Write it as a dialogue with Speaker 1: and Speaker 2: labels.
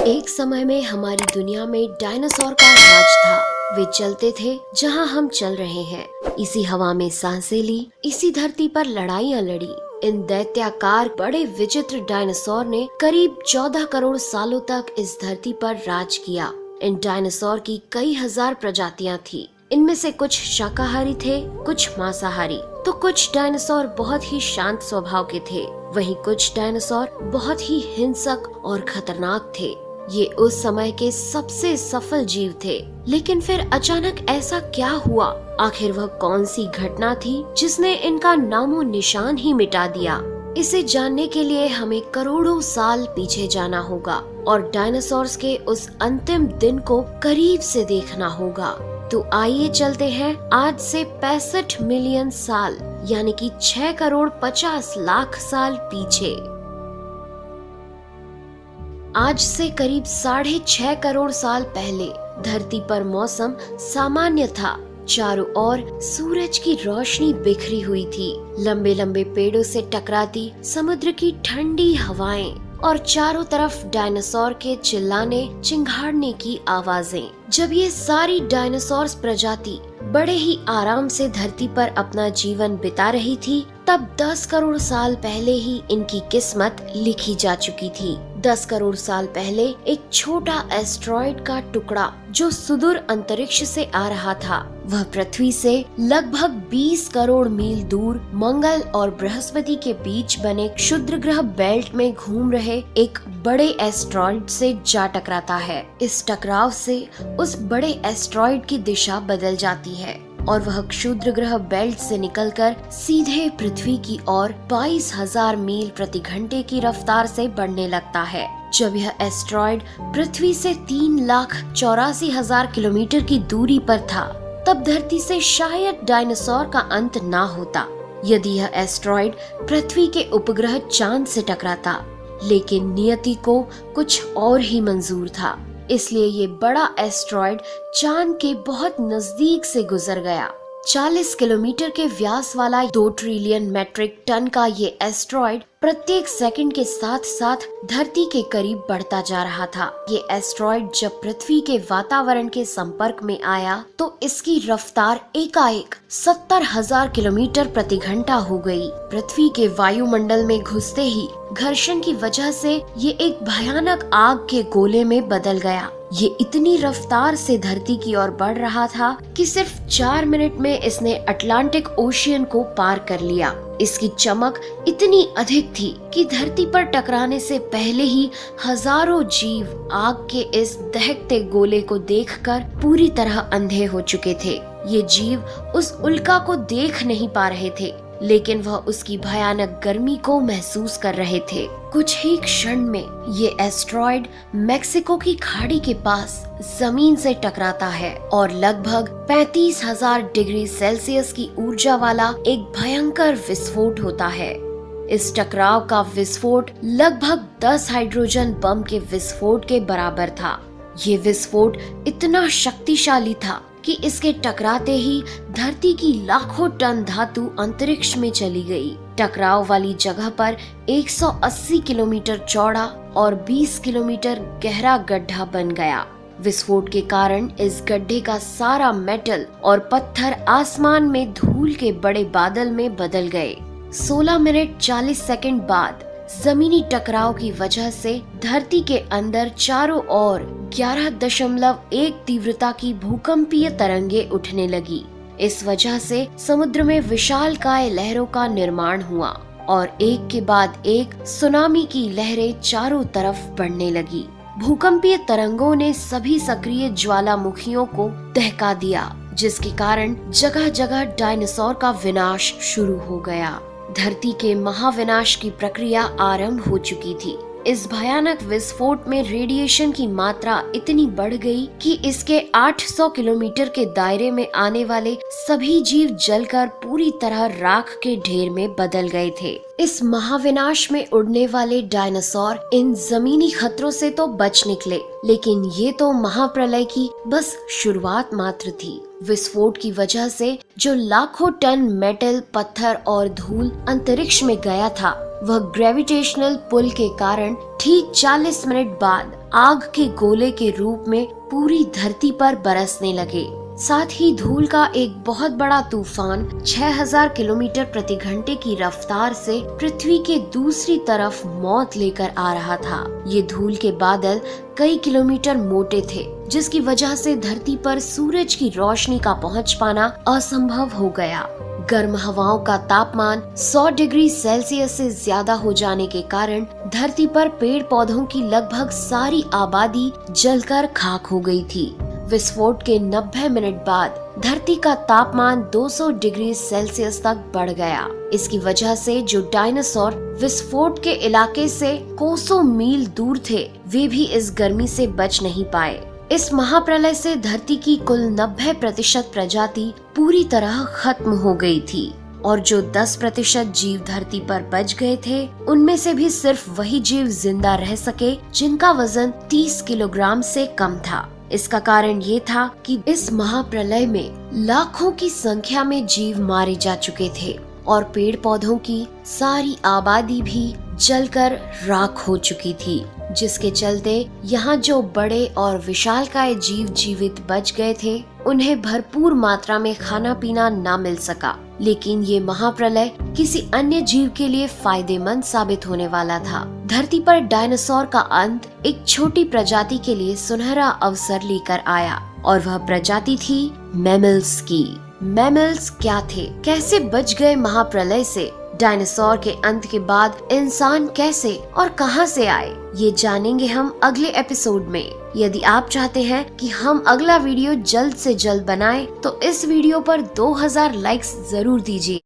Speaker 1: एक समय में हमारी दुनिया में डायनासोर का राज था। वे चलते थे जहां हम चल रहे हैं, इसी हवा में सांसें ली, इसी धरती पर लड़ाइयां लड़ी। इन दैत्याकार बड़े विचित्र डायनासोर ने करीब 14 करोड़ सालों तक इस धरती पर राज किया। इन डायनासोर की कई हजार प्रजातियां थी। इनमें से कुछ शाकाहारी थे, कुछ मांसाहारी, तो कुछ डायनासोर बहुत ही शांत स्वभाव के थे। वहीं कुछ डायनासोर बहुत ही हिंसक और खतरनाक थे। ये उस समय के सबसे सफल जीव थे। लेकिन फिर अचानक ऐसा क्या हुआ? आखिर वह कौन सी घटना थी जिसने इनका नामो निशान ही मिटा दिया? इसे जानने के लिए हमें करोड़ों साल पीछे जाना होगा और डायनासोर्स के उस अंतिम दिन को करीब से देखना होगा। तो आइए चलते हैं आज से 65 मिलियन साल यानी कि 6 करोड़ 50 लाख साल पीछे। आज से करीब 6.5 करोड़ साल पहले धरती पर मौसम सामान्य था। चारों ओर सूरज की रोशनी बिखरी हुई थी। लंबे लंबे पेड़ों से टकराती समुद्र की ठंडी हवाएं और चारों तरफ डायनासोर के चिल्लाने चिंघाड़ने की आवाजें। जब ये सारी डायनासोर प्रजाति बड़े ही आराम से धरती पर अपना जीवन बिता रही थी, तब 10 करोड़ साल पहले ही इनकी किस्मत लिखी जा चुकी थी। 10 करोड़ साल पहले एक छोटा एस्ट्रॉइड का टुकड़ा जो सुदूर अंतरिक्ष से आ रहा था, वह पृथ्वी से लगभग 20 करोड़ मील दूर मंगल और बृहस्पति के बीच बने क्षुद्र ग्रह बेल्ट में घूम रहे एक बड़े एस्ट्रॉइड से जा टकराता है। इस टकराव से उस बड़े एस्ट्रॉइड की दिशा बदल जाती है और वह क्षुद्र ग्रह बेल्ट से निकलकर सीधे पृथ्वी की ओर 22,000 मील प्रति घंटे की रफ्तार से बढ़ने लगता है। जब यह एस्ट्रॉइड पृथ्वी से 3,84,000 किलोमीटर की दूरी पर था, तब धरती से शायद डायनासोर का अंत ना होता यदि यह एस्ट्रॉइड पृथ्वी के उपग्रह चांद से टकराता। लेकिन नियति को कुछ और ही मंजूर था, इसलिए ये बड़ा एस्ट्रॉइड चांद के बहुत नजदीक से गुजर गया। 40 किलोमीटर के व्यास वाला 2 ट्रिलियन मेट्रिक टन का ये एस्ट्रॉइड प्रत्येक सेकंड के साथ साथ धरती के करीब बढ़ता जा रहा था। ये एस्ट्रॉइड जब पृथ्वी के वातावरण के संपर्क में आया तो इसकी रफ्तार एकाएक 70,000 किलोमीटर प्रति घंटा हो गई। पृथ्वी के वायुमंडल में घुसते ही घर्षण की वजह से ये एक भयानक आग के गोले में बदल गया। ये इतनी रफ्तार से धरती की ओर बढ़ रहा था कि सिर्फ 4 मिनट में इसने अटलांटिक ओशियन को पार कर लिया। इसकी चमक इतनी अधिक थी कि धरती पर टकराने से पहले ही हजारों जीव आग के इस दहकते गोले को देखकर पूरी तरह अंधे हो चुके थे। ये जीव उस उल्का को देख नहीं पा रहे थे, लेकिन वह उसकी भयानक गर्मी को महसूस कर रहे थे। कुछ ही क्षण में ये एस्ट्रॉइड मेक्सिको की खाड़ी के पास जमीन से टकराता है और लगभग 35,000 डिग्री सेल्सियस की ऊर्जा वाला एक भयंकर विस्फोट होता है। इस टकराव का विस्फोट लगभग 10 हाइड्रोजन बम के विस्फोट के बराबर था। ये विस्फोट इतना शक्तिशाली था कि इसके टकराते ही धरती की लाखों टन धातु अंतरिक्ष में चली गई। टकराव वाली जगह पर 180 किलोमीटर चौड़ा और 20 किलोमीटर गहरा गड्ढा बन गया। विस्फोट के कारण इस गड्ढे का सारा मेटल और पत्थर आसमान में धूल के बड़े बादल में बदल गए। 16 मिनट 40 सेकंड बाद जमीनी टकराव की वजह से धरती के अंदर चारों ओर 11.1 तीव्रता की भूकंपीय तरंगे उठने लगी। इस वजह से समुद्र में विशालकाय लहरों का निर्माण हुआ और एक के बाद एक सुनामी की लहरें चारों तरफ बढ़ने लगी। भूकंपीय तरंगों ने सभी सक्रिय ज्वालामुखियों को दहका दिया, जिसके कारण जगह जगह डायनासोर का विनाश शुरू हो गया। धरती के महाविनाश की प्रक्रिया आरंभ हो चुकी थी। इस भयानक विस्फोट में रेडिएशन की मात्रा इतनी बढ़ गई कि इसके 800 किलोमीटर के दायरे में आने वाले सभी जीव जलकर पूरी तरह राख के ढेर में बदल गए थे। इस महाविनाश में उड़ने वाले डायनासोर इन जमीनी खतरों से तो बच निकले, लेकिन ये तो महाप्रलय की बस शुरुआत मात्र थी। विस्फोट की वजह से जो लाखों टन मेटल, पत्थर और धूल अंतरिक्ष में गया था, वह ग्रेविटेशनल पुल के कारण ठीक 40 मिनट बाद आग के गोले के रूप में पूरी धरती पर बरसने लगे। साथ ही धूल का एक बहुत बड़ा तूफान 6000 किलोमीटर प्रति घंटे की रफ्तार से पृथ्वी के दूसरी तरफ मौत लेकर आ रहा था। ये धूल के बादल कई किलोमीटर मोटे थे, जिसकी वजह से धरती पर सूरज की रोशनी का पहुंच पाना असंभव हो गया। गर्म हवाओं का तापमान 100 डिग्री सेल्सियस से ज्यादा हो जाने के कारण धरती पर पेड़ पौधों की लगभग सारी आबादी जलकर खाक हो गई थी। विस्फोट के 90 मिनट बाद धरती का तापमान 200 डिग्री सेल्सियस तक बढ़ गया। इसकी वजह से जो डायनासोर विस्फोट के इलाके से कोसों मील दूर थे, वे भी इस गर्मी से बच नहीं पाए। इस महाप्रलय से धरती की कुल 90% प्रजाति पूरी तरह खत्म हो गई थी और जो 10% जीव धरती पर बच गए थे, उनमें से भी सिर्फ वही जीव जिंदा रह सके जिनका वजन 30 किलोग्राम से कम था। इसका कारण ये था कि इस महाप्रलय में लाखों की संख्या में जीव मारे जा चुके थे और पेड़ पौधों की सारी आबादी भी जलकर राख हो चुकी थी, जिसके चलते यहाँ जो बड़े और विशालकाय जीव जीवित बच गए थे, उन्हें भरपूर मात्रा में खाना पीना ना मिल सका। लेकिन ये महाप्रलय किसी अन्य जीव के लिए फायदेमंद साबित होने वाला था। धरती पर डायनासोर का अंत एक छोटी प्रजाति के लिए सुनहरा अवसर लेकर आया और वह प्रजाति थी मैमल्स की। मैमल्स क्या थे, कैसे बच गए महाप्रलय से, डायनासोर के अंत के बाद इंसान कैसे और कहां से आए, ये जानेंगे हम अगले एपिसोड में। यदि आप चाहते हैं कि हम अगला वीडियो जल्द से जल्द बनाएं, तो इस वीडियो पर 2000 लाइक्स जरूर दीजिए।